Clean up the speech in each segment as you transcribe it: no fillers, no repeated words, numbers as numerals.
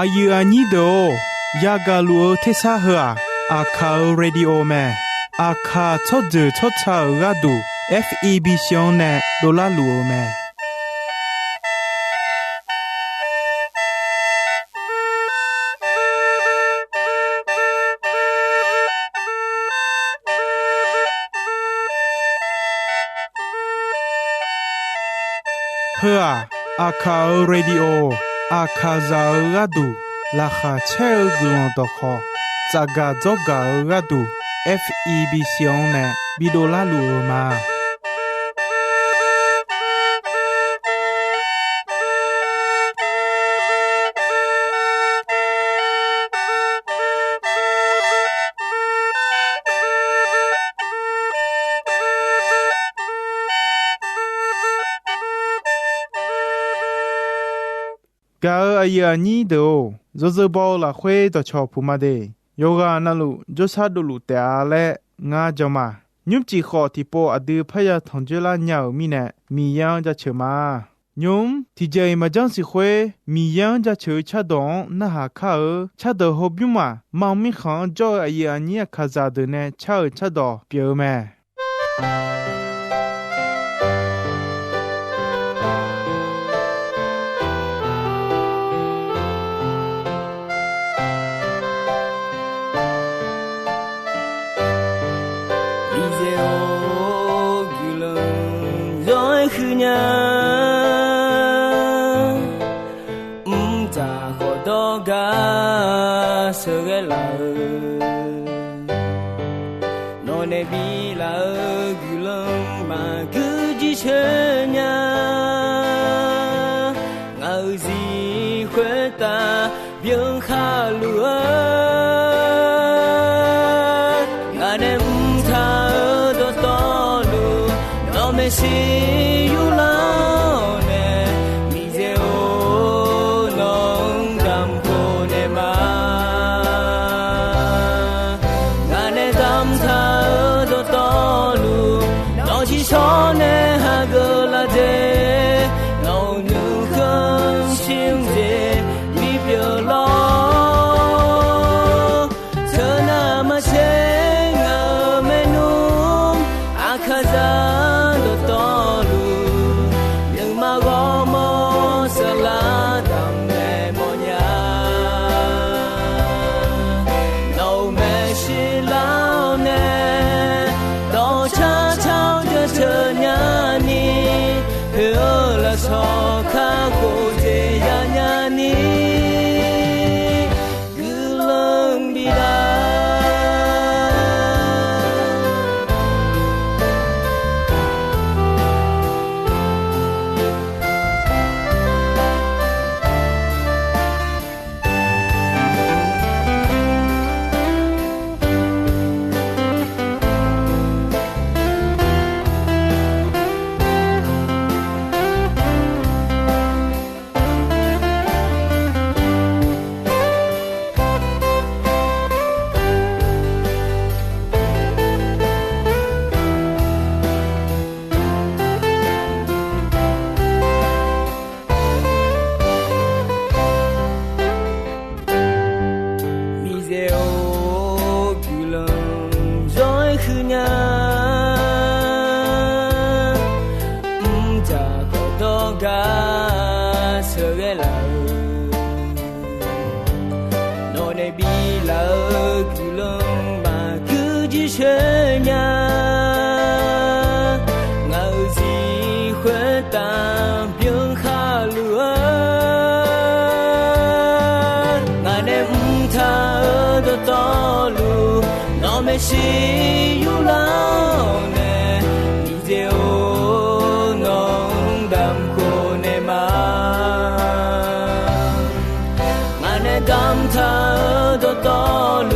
อายุอันนี้โดยากาลัวเทสาหัวอาคาเรดิโอแมอาคาทอดทอดชาอุราดู FEB ชงเนโดลาลัวแมเพื่ออาคาเรดิโออาคาซาราดูลาคาเชลกุลตอคอจากาจอการาดู FEB ชงเนบิโดลาลูมากาอายุอันนี้เดียวจะบอกละคุยต่อชอบผู้มาเดยโยกานั่นลูจะชาดูลูแต่อะไรงาจมายุบจีขอที่ปออดีพยาทองเจริญยาวมีเนมียังจะเชื่อมายุมที่ใจมาจังสิคุยมียังจะเชื่อชาดองน่าหาข้าชาดอฮบยุมามังมีขังจ่ออายุอันนี้ข้าจะเดินชาดอเปียวแม่是有老呢，你就能当可呢嘛，俺呢当他的道路，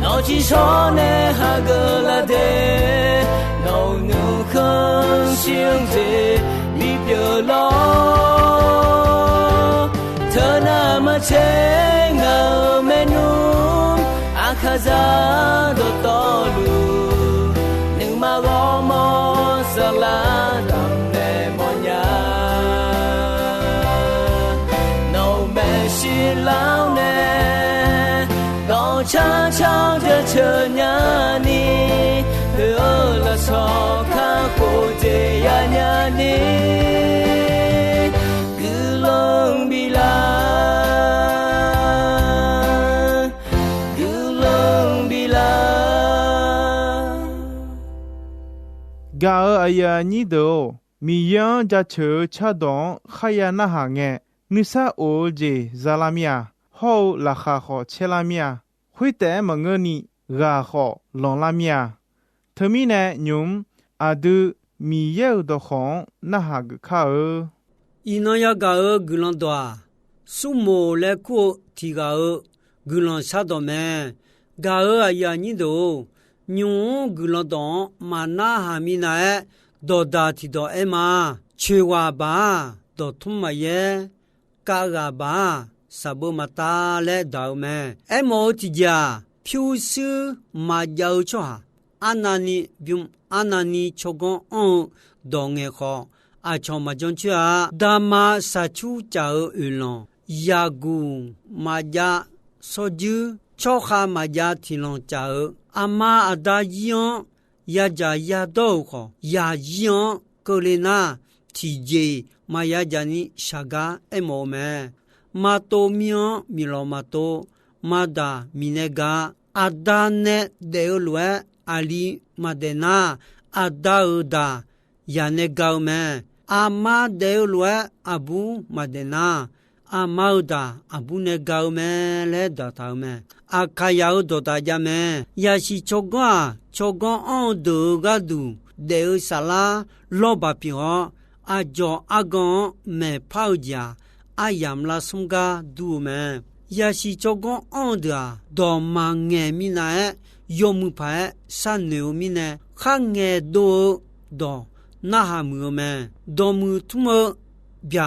脑筋说呢哈个拉的，脑努肯想着你别老，他那么亲我们努。Kaza do tolu numa gomo saladam ne monya no meshi 老呢，到悄悄的车呀你，和了草卡过的呀呀你，格隆比拉，格隆比拉。嘎尔哎呀你都。米样家车恰当，海呀那行诶，你啥欧姐扎拉米亚，好拉哈好切拉米亚，会带么个你拉好朗拉米亚，特米呢妞阿都米有的行那哈个卡尔。伊那呀嘎尔格朗多啊，苏莫来过提嘎尔格朗啥多咩？嘎尔哎呀你都妞格朗多嘛那哈米那诶。多大提到哎嘛，去哇吧，多土嘛耶，嘎嘎吧，啥不嘛打来到咩？哎么提家，平时嘛要做哈，安那尼并安那尼做工当个好，啊做嘛种去啊，大嘛啥出家儿咯，呀古嘛呀，所以做哈嘛呀提拢家儿，阿妈阿大样。呀家呀都好，呀样格里那体积嘛呀家你啥个哎么咩？嘛多苗米罗嘛多，嘛达米那个阿达呢得了阿里嘛得那阿达尔达呀那个咩？阿妈得了阿布嘛得那阿妈达阿布那个咩来达头咩？阿卡要多大家咩？也是做个多个度，得啥啦？老把票阿叫阿公没跑家，阿养啦什个度咩？也是做个的，多忙眼米呢？有木牌三牛米呢？看眼多那还没咩？多木土么？别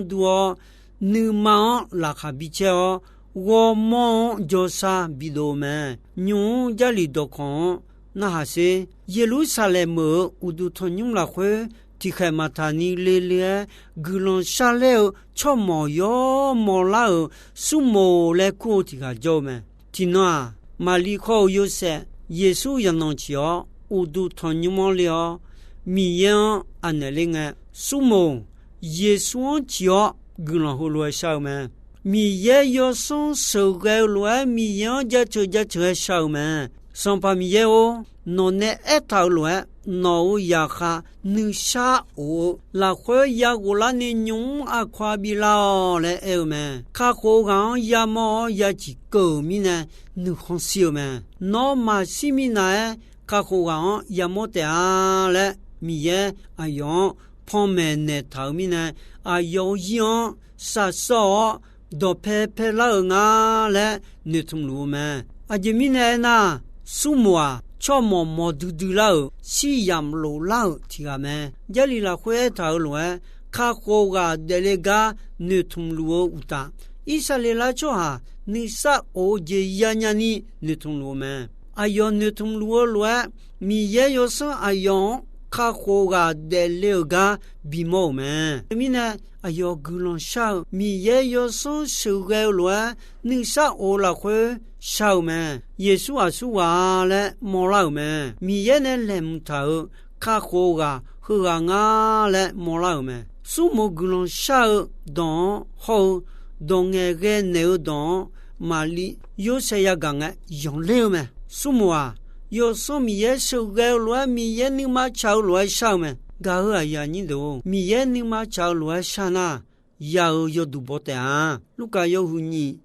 多，你忙拉卡比较。我忙就啥比多咩？牛家里多空，那还是耶路撒冷么？乌都同牛拉会，提开马塔尼勒勒，格隆沙勒，超毛哟毛拉哦，苏毛来过提开做咩？听呐，马里口有些耶稣也能去哦，乌都同牛毛了，米样安那领个苏毛耶稣去哦，格隆好来烧咩？米也要送手个来米样家车烧咩？送把米也哦，那呢一头来，那呀哈你杀我，那会呀我那你用啊夸比啦来เอา咩？卡好讲呀么呀几个米呢？你好笑咩？那嘛西米呢？卡好讲呀么的啊来米也啊用旁边呢头米呢啊有样杀少。多佩佩老啊嘞，你同路咩？阿姐咪呢那苏木啊，超毛毛嘟嘟老，西洋路老提个咩？家里啦会头路诶，卡好个得嘞个你同路乌达，伊萨里啦做哈，你啥欧姐呀呀你同路咩？阿哟你同路路诶，米也有生阿哟。卡好个得了个比毛咩？咪呢？哎哟，古龙烧米也有送手个乱，你啥我了会烧咩？耶稣啊说话嘞，毛老咩？米也呢连头卡好个好个啊嘞毛老咩？苏木古龙烧当好当个牛当马里有些呀讲个用了咩？苏木啊。有送米也手个乱米也你妈炒乱烧咩？嘎尔呀你都米也你妈炒乱烧呐，有都不得啊！如果有乎你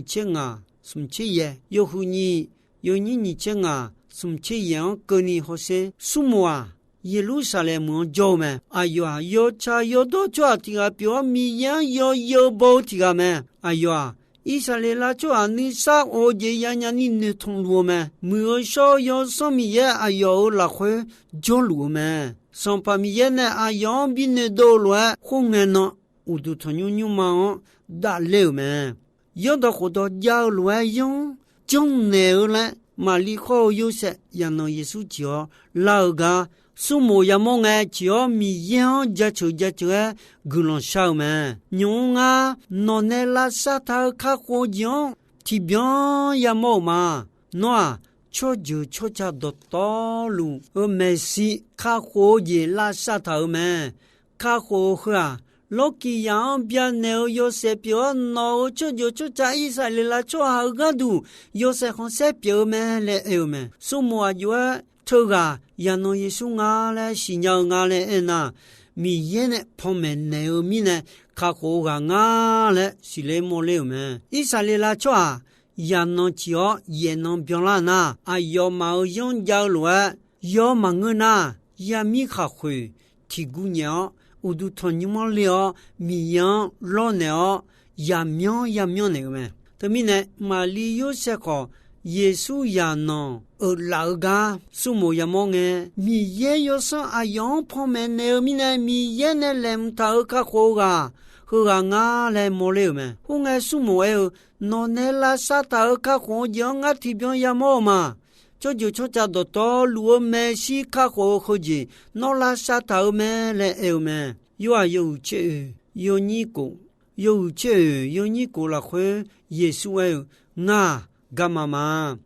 钱啊，什么钱也有乎你钱啊，什么钱也跟你好些什么啊？耶路撒冷么叫咩？哎呦啊，有茶有多抓提个表米也有包提个咩？哎呦啊！以色列啦，就按你啥我这样样你同路咩？没有说有什么嘢啊？有那会叫路咩？上把米嘢呢？啊，有比你多了，红眼呢？我都同牛嘛哦，打流咩？有的好多叫路用种牛嘞，马里口有些让那耶稣教老个苏摩亚蒙哎，只要米样加球古龙少们，牛啊，诺内拉沙塔卡火酱，提边亚毛嘛，喏，悄悄的道路，没事，卡火也拉沙塔们，卡火啊。罗基样边牛有些表脑就在伊萨里拉做好个度，有些红色表们来有们，苏摩有啊，这个也弄一束啊嘞，新娘啊嘞那，米耶呢旁边牛米呢，卡火个啊嘞，是来莫了们，伊萨里拉做啊，也弄叫也弄表啦那，啊要毛用脚路啊，要忙个那，也米卡会提姑娘。我都同你们聊米样老鸟也苗那个咩？对面呢，马里有些个耶稣也孬，老个苏摩也忙个，米也有上阿样旁边那面呢，米也呢连头个好个，好个伢来莫了咩？我爱苏摩有，那那拉沙头个好样个提边也莫嘛。就家的道路没西卡好好的，那拉沙头没来有没？有这有你个了会耶稣哎，那干嘛嘛？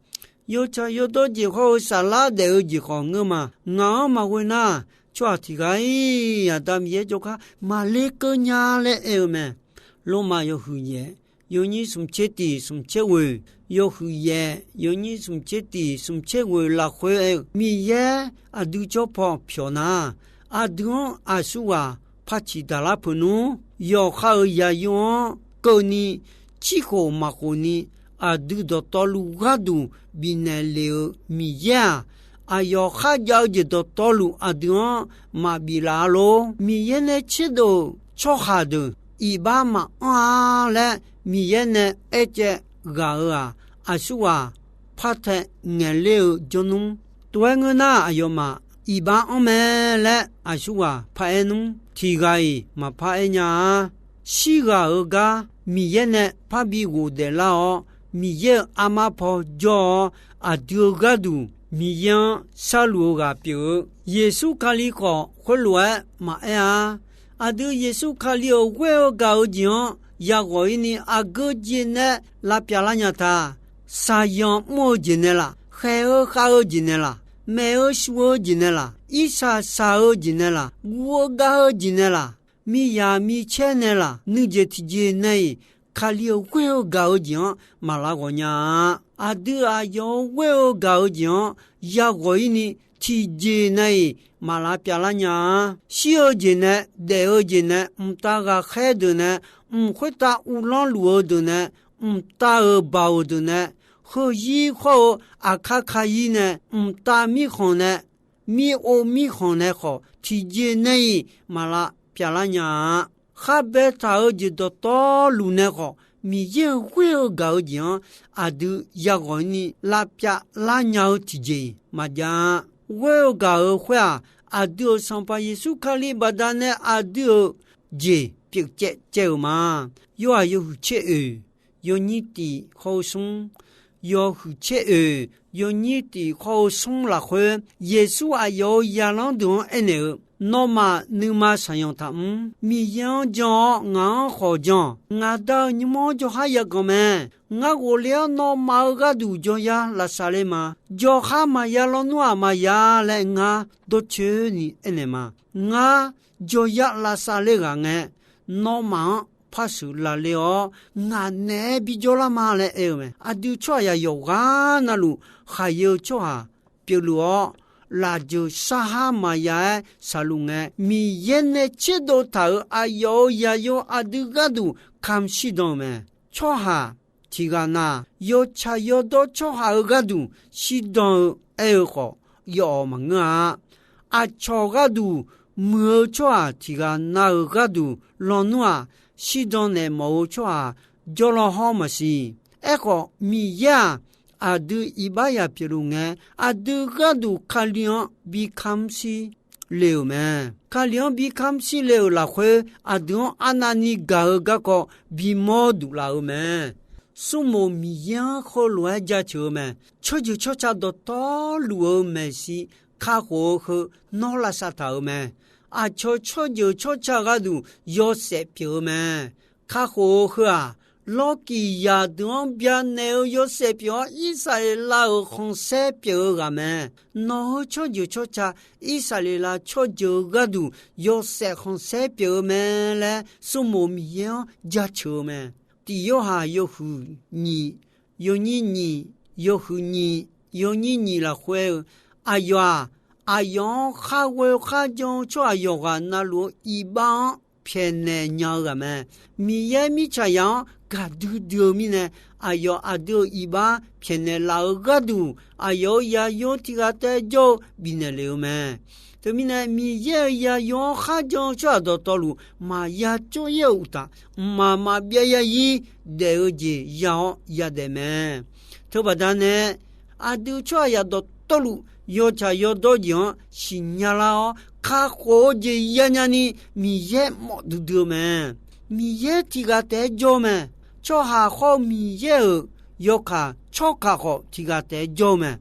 有这有多几好沙拉的有几好个嘛？我嘛会那，抓起个呀，他们也就看马来个伢来有没？罗马有胡耶。有你什么节地什么节位，有胡耶，有你什么节地什么节位拉回米耶啊，都叫跑票呢，啊都啊说啊，怕起达拉普努，要好也用，够你几个马虎你啊，都到道路下头比那流米耶啊，要好要就到道路啊都马比拉咯，米耶呢吃到超下头，一把嘛啊来。米耶呢，而且个啊说啊，怕他眼流就弄，多个那哎呦嘛，一般我们来啊说啊，怕弄提个嘛怕呀，西个米耶呢，怕比我的啦哦，米耶阿妈跑叫啊丢个度，米耶杀戮个表，耶稣卡里个回来嘛呀，啊丢耶稣卡里有会搞讲。ya goi ni ago jine la piala nyata sayon mo jine la kheo khao jine la meo shwo jine la isa sao jine la wo ga jine la mi ya mi chene la nu je ti je nei khalio weo ga jion mala go nya adu ayo weo ga jion ya goi ni ti je nei mala piala nya shio jine deo jine mta ga khedu ne会打乌浪路的呢，打包的呢，和以后阿卡伊呢，打米行呢，米行呢好，提前呢马拉漂亮呀，哈白打就到道路呢好，米也会搞讲，阿都要个你拉漂拉鸟提前，嘛讲会搞会啊，阿都上把耶稣卡里巴达呢，阿都接。接嘛，有切有你的好松，有切有你的好松了会，耶稣啊有亚朗东呢，那么你嘛想用他米样讲俺好讲，俺到你们就还一个么？俺我了那么个都叫呀拉萨嘞嘛，叫哈嘛呀了诺嘛呀来俺都去你呢嘛，俺就呀拉萨嘞个俺。那么怕死了了，俺那比较了嘛嘞哎喂，啊就说呀有啊那路还有说啊，比如那就沙哈嘛呀沙路哎，米烟呢吃到头啊有呀有啊都个都看西到没，说哈提个那有吃有到说哈个都西到哎好有嘛啊说个都。没错，这个那个都老奴啊，西藏的没错，叫了好么事？哎个米呀，啊都一把呀皮路哎，啊都个都看量比看西流咩？看量比看西流了会，啊都啊那你个个比毛都了咩？苏某米呀好乱家球咩？就差到大路没事。卡火和诺拉萨头们，啊，悄悄就悄悄个都要塞表们，卡火和啊。老基亚东边那有些表，以色列老红色表个么？那悄就悄悄，以色列la悄就个都有些红色表么嘞？什么米样家球么？第有哈有乎你，有你，有乎你，有你了会，哎呀，哎呀，哈会哈将抓有个那路一帮偏呢鸟个么？米也米这样。Gadu mine ayo ado iba piene lao gadu ayo ya yo tigate jo bineleu me to mine mi ye ya yo kha jo cha do tolu ma ya cho ye uta ma bia ya yi de ji ya ya de me to badane adu cho ya do tolu yo cha yo do jo sinyala kha ko je ya nya ni mi ye mo du me mi ye tigate jo me cho ha ho mi ye yo ka cho ka ho tiga te jo me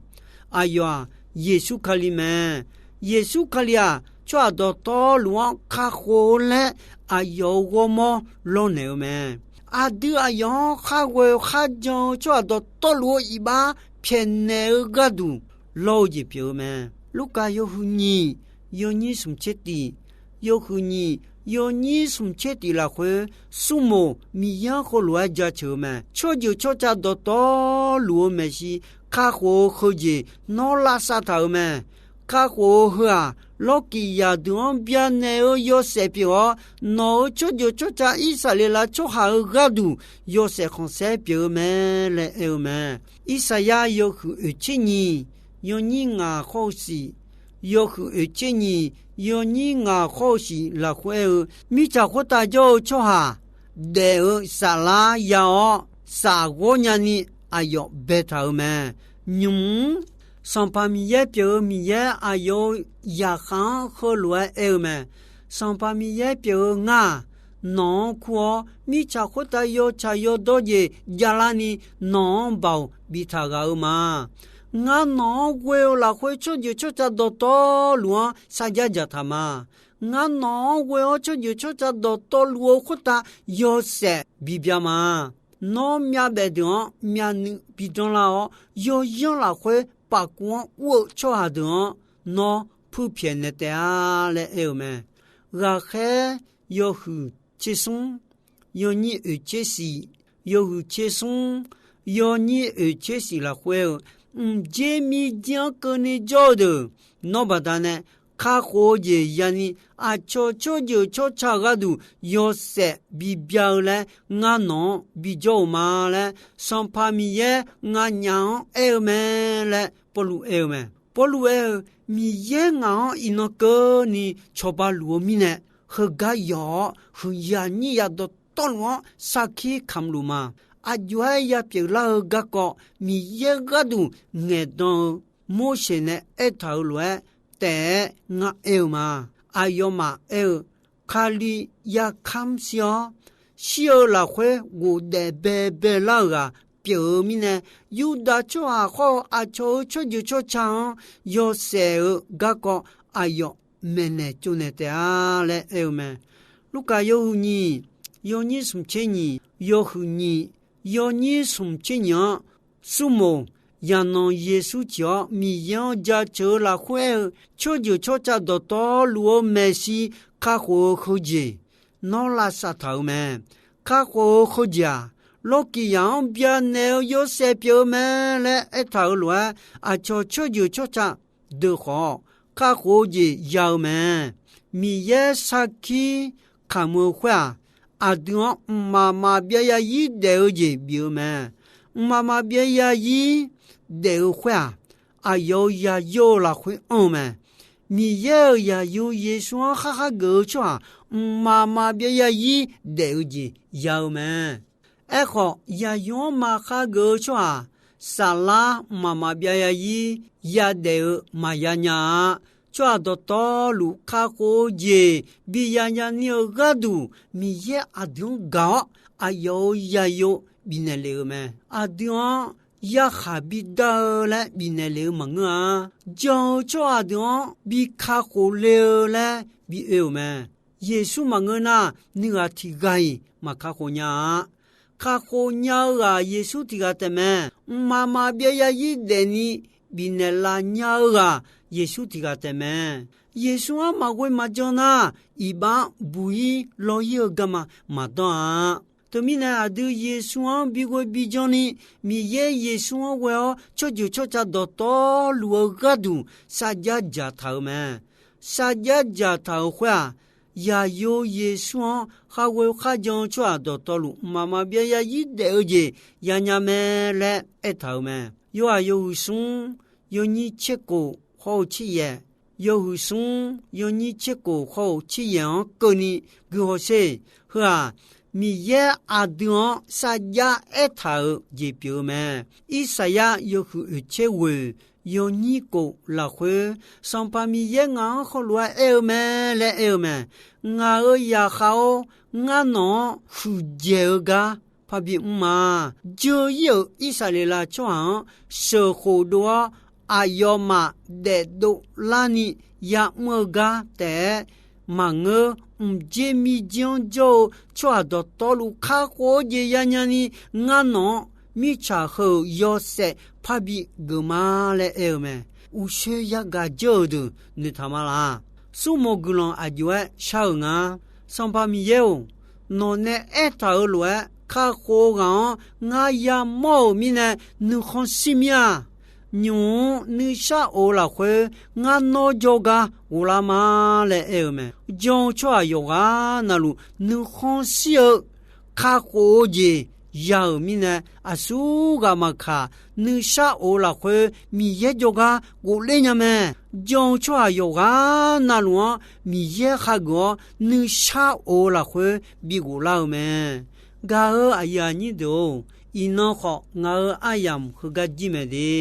ayo yesu kalime yesu kalia cho do to luan ka ho le ayo go mo lo ne me adu ayo ha we ha jo cho do to lu i ba phen ne ga du lo ji pyo me luka yo hu ni sum cheti yo hu ni有你从切地来回，树木米样和乱家球们，悄就悄家到道路没西，卡火后节闹拉萨头们，卡火后啊，老基亚东边那有些表，闹悄就悄家以色列啦，悄下个度有些红色表们来欧们，以色列有和今年有你啊好事，有和今年。有你啊，好些了会米家伙大家吃哈，得沙拉要沙锅伢呢，哎呦白头们，上把米也表米也哎呦亚行和乱欧们，上把米也表啊，农苦米家伙大家吃要多些，家啦呢农包比他高嘛。nga no gweo la khwe cho ju cho cha do to luo sa ja ja tha ma nga no gweo cho ju cho cha do to luo khuta yo se bi bia ma no mya be do mya ni bi don la o yo yo la khwe pa kwon wo cho ha do no phu phien ne ta le e me ga khe yo hu chi sung yo ni e che si yo hu che sung yo ni e che si la khwe Jemi dian kone jodo no badane ka hoje yani a cho jo cho chagadu yo se bi biao le nga no bi jo ma le son pamiye nga nyang e me le polu e mi ye nga ino ko ni choba luo mi ne he ga yo hu ya ni ya do tolwa sakhi khamlu ma ajwa ya pela ga ko mi ye ga du nge don mo she ne e thau lwe te nga e ma ayo ma e khali ya kham sio sio la khwe gu de be la ga pyo mi ne yu da cho a kho a cho ju cho chang yo se ga ko ayo me ne chu ne te a le e me luka yo ni sum che ni yo hu ni yo ni sum che nya sumo ya no yesu cha mi yang ja cho la khwe cho ju cho cha do to luo me si ka ho kho ji no la sa thau me ka ho kho ja lo ki yang bia ne yo se pyo me le e thau lwa a cho ju cho cha de ho ka ho ji yao me mi ye sa ki ka mo khwa adon mama bia ya yi de ji bio me mama bia ya yi de khwa ayo ya yo la khwe on me mi ye ya yo ye shuan ha ha go chwa mama bia ya yi de ji yao me e kho ya yo ma ha go chwa sala mama bia ya yi ya de ma ya nya chwa do to lu kha ko je bi ya nya ni ga du mi ye adun ga ayo ya yo bi ne le me adun ya kha bi da la bi ne le ma nga jo cho do bi kha ko le la bi e me Yesu ma nga na ni ga ti gai ma kha ko nya ga Yesu ti ga te me ma ma bia ya yi de ni bi ne la nya ga Yesu ti ga te me Yesu a ma gwe ma jo na i ba bu yi lo ye ga ma do to mi na adu Yesu a bi go bi jo ni mi ye Yesu a we o cho ju cho cha do to lu ga du sa ja ja tha me sa ja ja tha khwa ya yo Yesu a ha we kha jon chwa do to lu mama bia ya yi de je ya nya me le e tha me yo a yo sun yo ni che ko ho chi ye yo sun yo ni che ko ho chi ye ko ni go se ha mi ye adon sa ya e tha je pyo me Isaya yo hu che we yo ni ko la khwe san pa mi ye nga kho lwa e me nga ya khao nga no hu je ga pa bi ma jo yo Isale chwa so kho do ayoma de do lani ya mo ga te ma nge je mi jion jo chwa do to lu kha ko je ya nya ni nga no mi cha ho yo se pa bi gu ma le e me u she ya ga jo du ni tha ma la su mo gu lon a jo sha nga san pa mi ye o no ne e ta lu kha ko ga nga ya mo mi ne nu khon si mia nyu ni sha o la khwe nga no joga ula ma le e me jo chwa yoga na lu nu khon si kha ko je ya mi ne asu ga ma kha nu sha o la khwe mi ye joga go le nya me jo chwa yoga na lu mi ye kha go nu sha o la khwe bi go la me ga a ya ni do ino kho nga ayam khu ga ji me de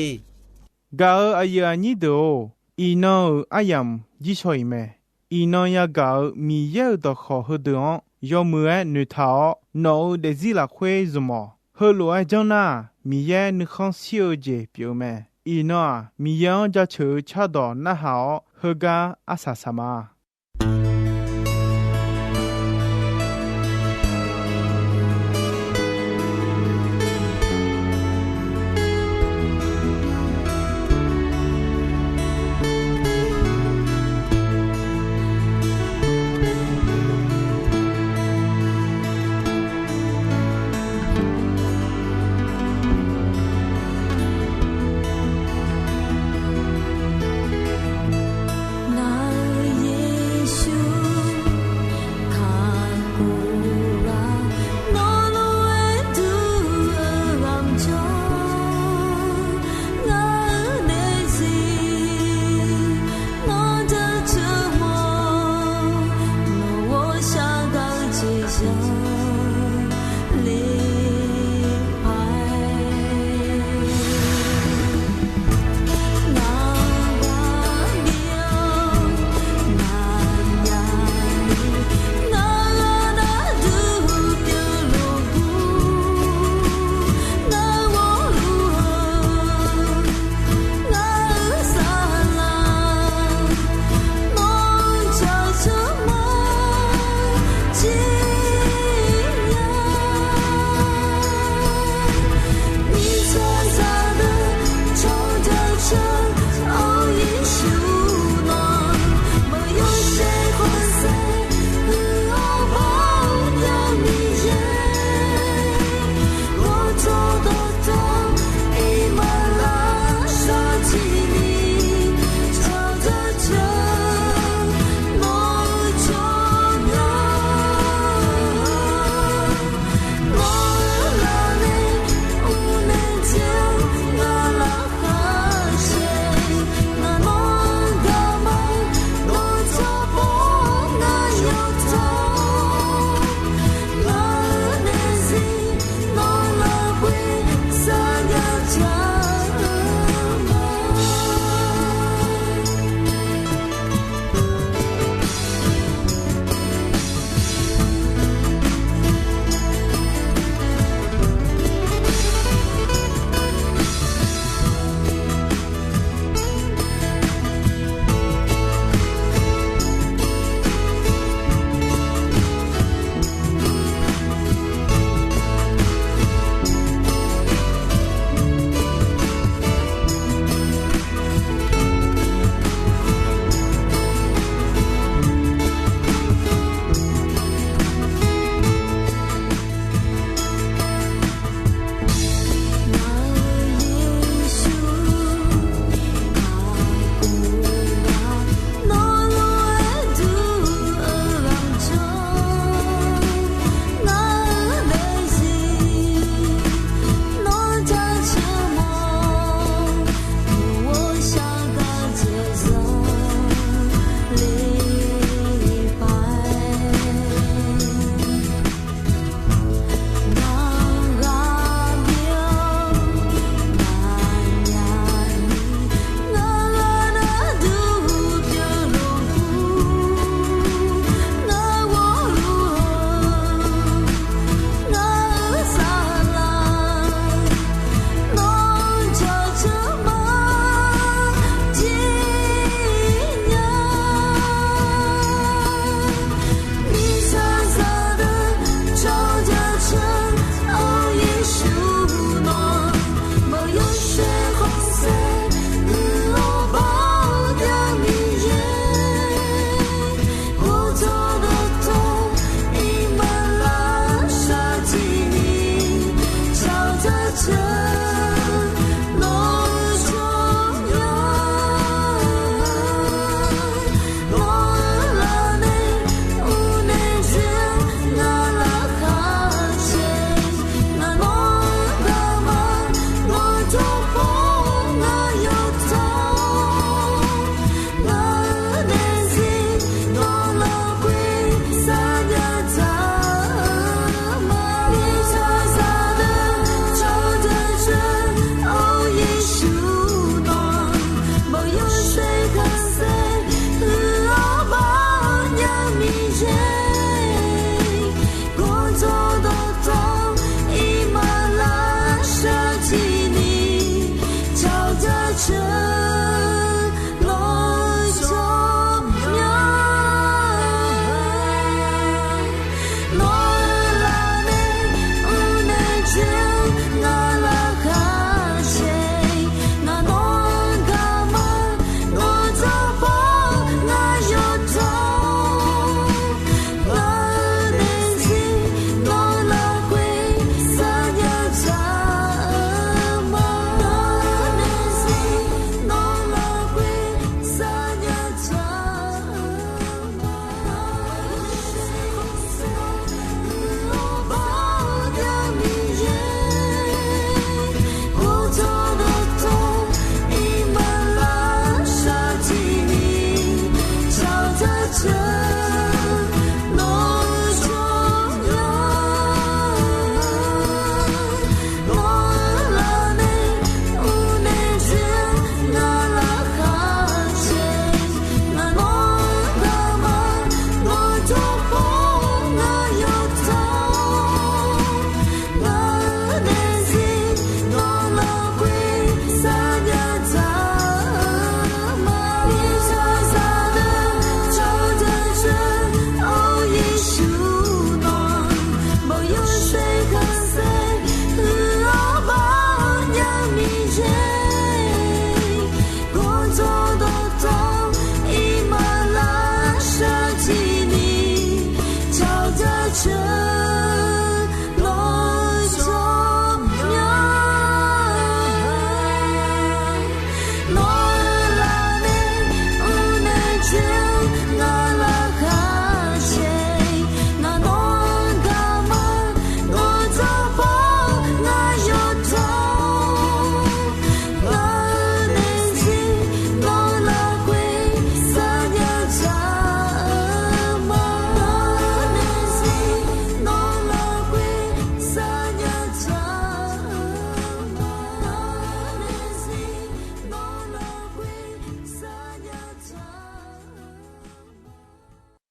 ga aya ni do ino ayam ji choi me ino ya ga mi ye do kho hu do yo mu nu tha no de zi la khwe zumo ho lo a jong na mi ye nu khon siu je pyo me ino mi yang ja chu cha do na ha ho ga asa sama